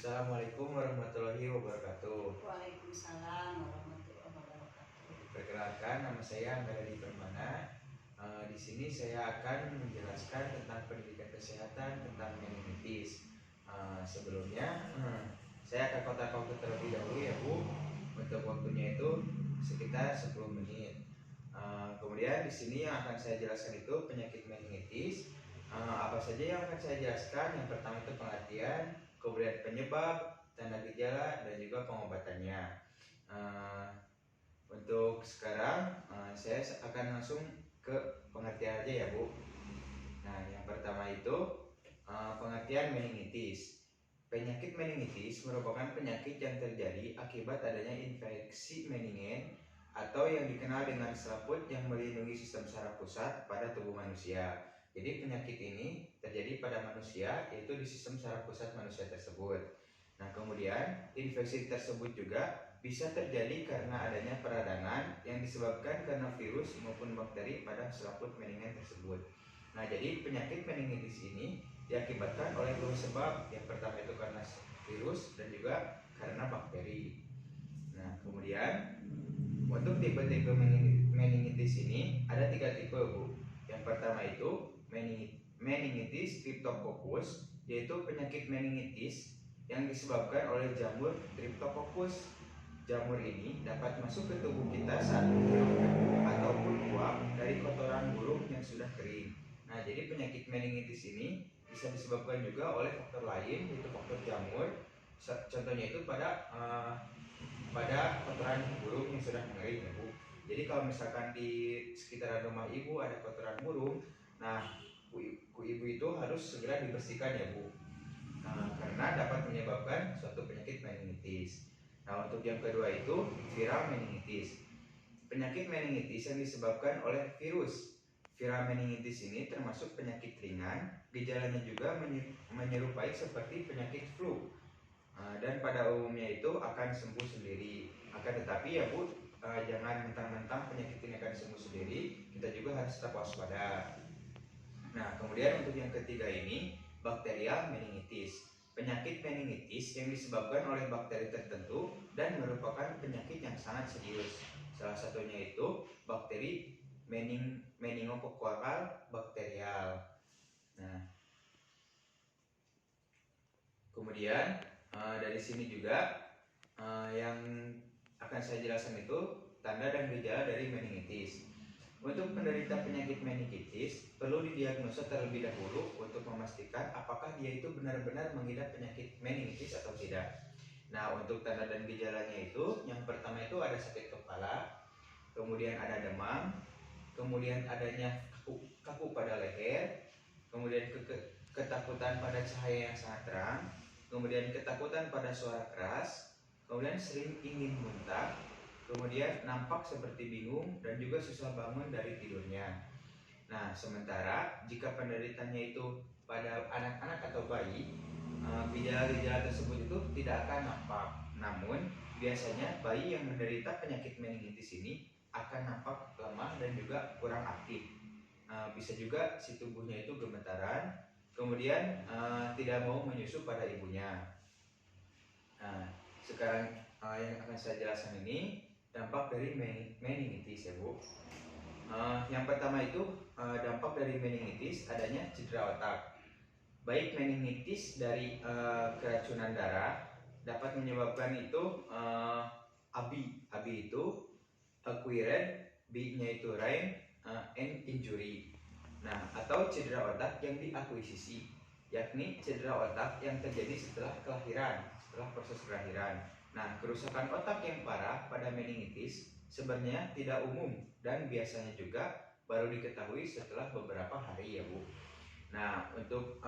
Assalamualaikum warahmatullahi wabarakatuh. Waalaikumsalam warahmatullahi wabarakatuh. Perkenalkan, nama saya Anggara Di Permana. Di sini saya akan menjelaskan tentang pendidikan kesehatan tentang meningitis. Sebelumnya, saya akan kontak waktu terlebih dahulu ya Bu. Untuk waktunya itu sekitar 10 menit. Kemudian di sini yang akan saya jelaskan itu penyakit meningitis. Apa saja yang akan saya jelaskan? Yang pertama itu pengertian, kemudian penyebab, tanda gejala, dan juga pengobatannya. Untuk sekarang saya akan langsung ke pengertian aja ya Bu. Nah, yang pertama itu pengertian meningitis. Penyakit meningitis merupakan penyakit yang terjadi akibat adanya infeksi meningen atau yang dikenal dengan selaput yang melindungi sistem saraf pusat pada tubuh manusia. Jadi penyakit ini terjadi pada manusia, yaitu di sistem saraf pusat manusia tersebut. Nah, kemudian infeksi tersebut juga bisa terjadi karena adanya peradangan yang disebabkan karena virus maupun bakteri pada selaput meningen tersebut. Nah, jadi penyakit meningitis ini diakibatkan oleh dua sebab. Yang pertama itu karena virus dan juga karena bakteri. Nah, kemudian untuk tipe-tipe meningitis ini ada 3 tipe Bu. Yang pertama itu meningitis Cryptococcus, yaitu penyakit meningitis yang disebabkan oleh jamur Cryptococcus. Jamur ini dapat masuk ke tubuh kita saat minum ataupun uap dari kotoran burung yang sudah kering. Nah, jadi penyakit meningitis ini bisa disebabkan juga oleh faktor lain, yaitu faktor jamur. Contohnya itu pada kotoran burung yang sudah mengering ya Bu. Jadi kalau misalkan di sekitaran rumah Ibu ada kotoran burung, nah ibu itu harus segera dibersihkan ya Bu. Karena dapat menyebabkan suatu penyakit meningitis. Nah, untuk yang kedua itu viral meningitis. Penyakit meningitis yang disebabkan oleh virus. Viral meningitis ini termasuk penyakit ringan, gejalanya juga menyerupai seperti penyakit flu. Dan pada umumnya itu akan sembuh sendiri. Akan tetapi ya Bu, jangan mentang-mentang penyakit ini akan sembuh sendiri, kita juga harus tetap waspada. Nah, kemudian untuk yang ketiga ini bakterial meningitis. Penyakit meningitis yang disebabkan oleh bakteri tertentu dan merupakan penyakit yang sangat serius. Salah satunya itu bakteri meningokokal bakterial. Nah, kemudian dari sini juga yang akan saya jelaskan itu tanda dan gejala dari meningitis. Untuk penderita penyakit meningitis perlu didiagnosa terlebih dahulu untuk memastikan apakah dia itu benar-benar mengidap penyakit meningitis atau tidak. Nah, untuk tanda dan gejalanya itu yang pertama itu ada sakit kepala, kemudian ada demam, kemudian adanya kaku pada leher, kemudian ketakutan pada cahaya yang sangat terang, kemudian ketakutan pada suara keras, kemudian sering ingin muntah, kemudian nampak seperti bingung dan juga susah bangun dari tidurnya. Nah, sementara jika penderitanya itu pada anak-anak atau bayi, gejala-gejala tersebut itu tidak akan nampak. Namun, biasanya bayi yang menderita penyakit meningitis ini akan nampak lemah dan juga kurang aktif. Bisa juga si tubuhnya itu gemetaran, kemudian tidak mau menyusu pada ibunya. Nah, sekarang yang akan saya jelaskan ini dampak dari meningitis ya Bu. Yang pertama itu dampak dari meningitis adanya cedera otak. Baik meningitis dari keracunan darah dapat menyebabkan itu ABI. ABI itu acquired, B-nya itu brain and injury. Nah, atau cedera otak yang diakuisisi, yakni cedera otak yang terjadi setelah kelahiran, setelah proses kelahiran. Nah, kerusakan otak yang parah pada meningitis sebenarnya tidak umum dan biasanya juga baru diketahui setelah beberapa hari ya Bu. Nah, untuk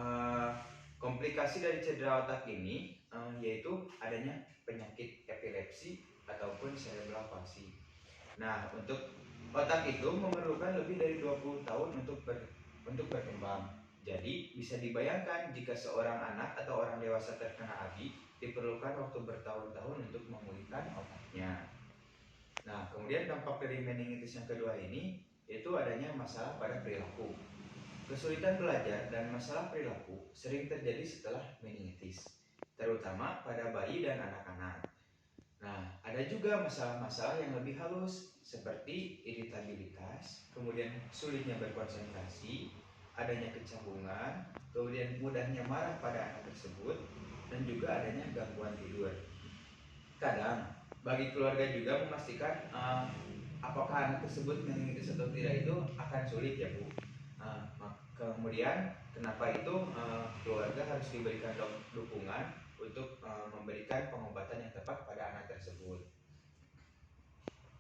komplikasi dari cedera otak ini yaitu adanya penyakit epilepsi ataupun cerebral palsy. Nah, untuk otak itu memerlukan lebih dari 20 tahun untuk berkembang. Jadi, bisa dibayangkan jika seorang anak atau orang dewasa terkena ABI diperlukan waktu bertahun-tahun untuk memulihkan otaknya. Nah, kemudian dampak dari meningitis yang kedua ini yaitu adanya masalah pada perilaku. Kesulitan belajar dan masalah perilaku sering terjadi setelah meningitis, terutama asrama pada bayi dan anak-anak. Nah, ada juga masalah-masalah yang lebih halus seperti iritabilitas, kemudian sulitnya berkonsentrasi, adanya kecambungan, kemudian mudahnya marah pada anak tersebut, dan juga adanya gangguan tidur. Kadang bagi keluarga juga memastikan apakah anak tersebut meningitis atau tidak itu akan sulit ya Bu. Kemudian kenapa itu keluarga harus diberikan dukungan untuk memberikan pengobatan yang tepat pada anak tersebut.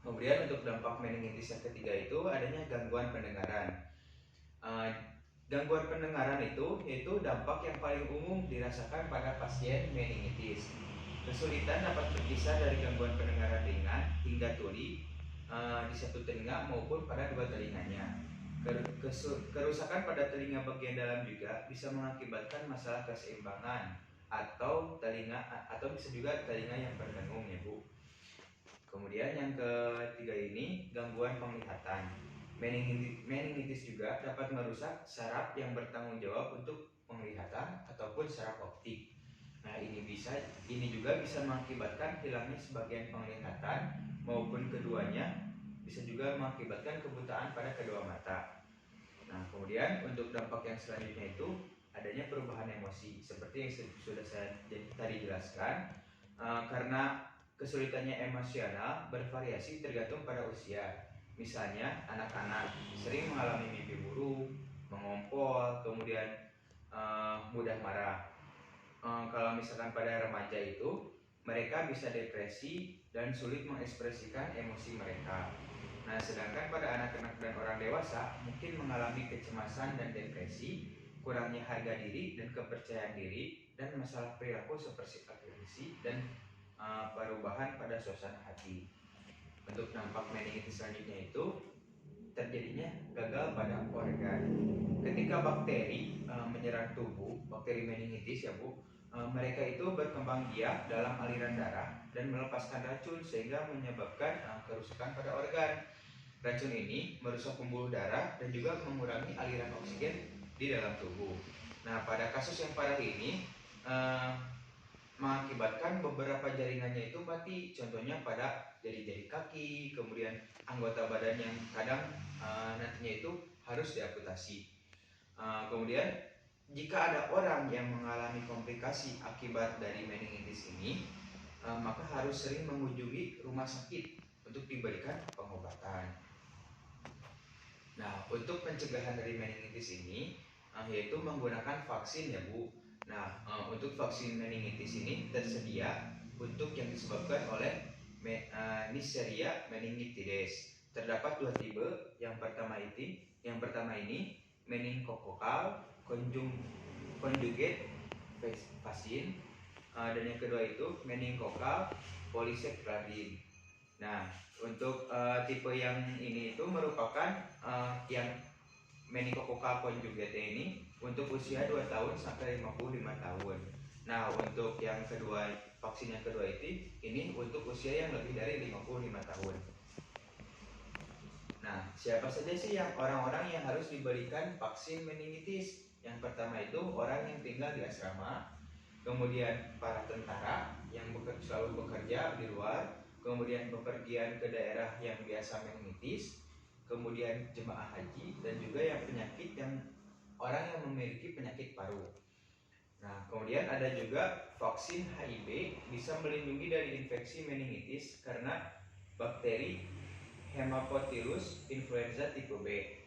Kemudian untuk dampak meningitis yang ketiga itu adanya gangguan pendengaran. Gangguan pendengaran itu yaitu dampak yang paling umum dirasakan pada pasien meningitis. Kesulitan dapat berkisar dari gangguan pendengaran ringan hingga tuli di satu telinga maupun pada dua telinganya. Kerusakan pada telinga bagian dalam juga bisa mengakibatkan masalah keseimbangan atau bisa juga telinga yang berdengung ya Bu. Kemudian yang ketiga ini gangguan penglihatan. Meningitis juga dapat merusak saraf yang bertanggung jawab untuk penglihatan ataupun saraf optik. Nah, ini juga bisa mengakibatkan hilangnya sebagian penglihatan maupun keduanya, bisa juga mengakibatkan kebutaan pada kedua mata. Nah, kemudian untuk dampak yang selanjutnya itu adanya perubahan emosi seperti yang sudah saya tadi jelaskan. Karena kesulitannya emosional bervariasi tergantung pada usia. Misalnya anak-anak sering mengalami mimpi buruk, mengompol, kemudian mudah marah. Kalau misalkan pada remaja itu mereka bisa depresi dan sulit mengekspresikan emosi mereka. Nah, sedangkan pada anak-anak dan orang dewasa mungkin mengalami kecemasan dan depresi, kurangnya harga diri dan kepercayaan diri, dan masalah perilaku seperti agresi dan perubahan pada suasana hati. Untuk dampak meningitis selanjutnya itu terjadinya gagal pada organ. Ketika bakteri menyerang tubuh, bakteri meningitis ya Bu, mereka itu berkembang biak dalam aliran darah dan melepaskan racun sehingga menyebabkan kerusakan pada organ. Racun ini merusak pembuluh darah dan juga mengurangi aliran oksigen di dalam tubuh. Nah, pada kasus yang parah ini mengakibatkan beberapa jaringannya itu mati. Contohnya pada jari-jari kaki, kemudian anggota badan yang kadang nantinya itu harus diamputasi. Kemudian jika ada orang yang mengalami komplikasi akibat dari meningitis ini, maka harus sering mengunjungi rumah sakit untuk diberikan pengobatan. Nah, untuk pencegahan dari meningitis ini yaitu menggunakan vaksin ya Bu. Nah, untuk vaksin meningitis ini tersedia untuk yang disebabkan oleh Neisseria meningitidis. Terdapat dua tipe. Yang pertama ini meningokokal conjugate vaksin, dan yang kedua itu meningokal polysaccharide. Nah, untuk tipe yang ini itu merupakan yang meningokokal conjugate ini untuk usia 2 tahun sampai 55 tahun. Nah, untuk yang kedua, vaksin yang kedua ini untuk usia yang lebih dari 55 tahun. Nah, siapa saja sih yang orang-orang yang harus diberikan vaksin meningitis? Yang pertama itu orang yang tinggal di asrama, kemudian para tentara yang selalu bekerja di luar, kemudian bepergian ke daerah yang biasa meningitis, kemudian jemaah haji, dan juga orang yang memiliki penyakit paru. Nah, kemudian ada juga vaksin HIV bisa melindungi dari infeksi meningitis karena bakteri Haemophilus influenza tipe B.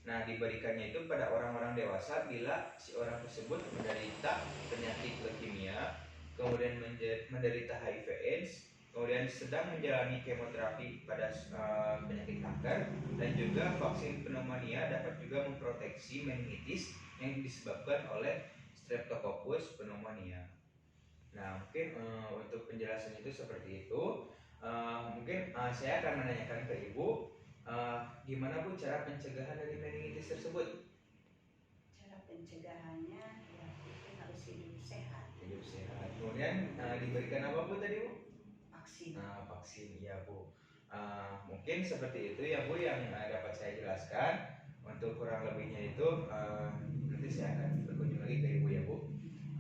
Nah, diberikannya itu pada orang-orang dewasa bila si orang tersebut menderita penyakit leukemia, kemudian menderita HIV/AIDS, kemudian sedang menjalani kemoterapi pada penyakit kanker, dan juga vaksin pneumonia dapat juga memproteksi meningitis yang disebabkan oleh Streptococcus pneumonia. Nah, mungkin untuk penjelasan itu seperti itu. Mungkin saya akan menanyakan ke Ibu, gimana Bu cara pencegahan dari meningitis tersebut? Cara pencegahannya ya itu harus hidup sehat. Hidup sehat. Kemudian diberikan apa Bu tadi Bu? Vaksin. Vaksin ya Bu. Mungkin seperti itu ya Bu yang dapat saya jelaskan. Untuk kurang lebihnya itu nanti saya akan berkunjung lagi ke Ibu ya Bu.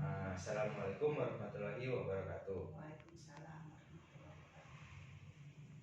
Assalamualaikum warahmatullahi wabarakatuh. Waalaikumsalam.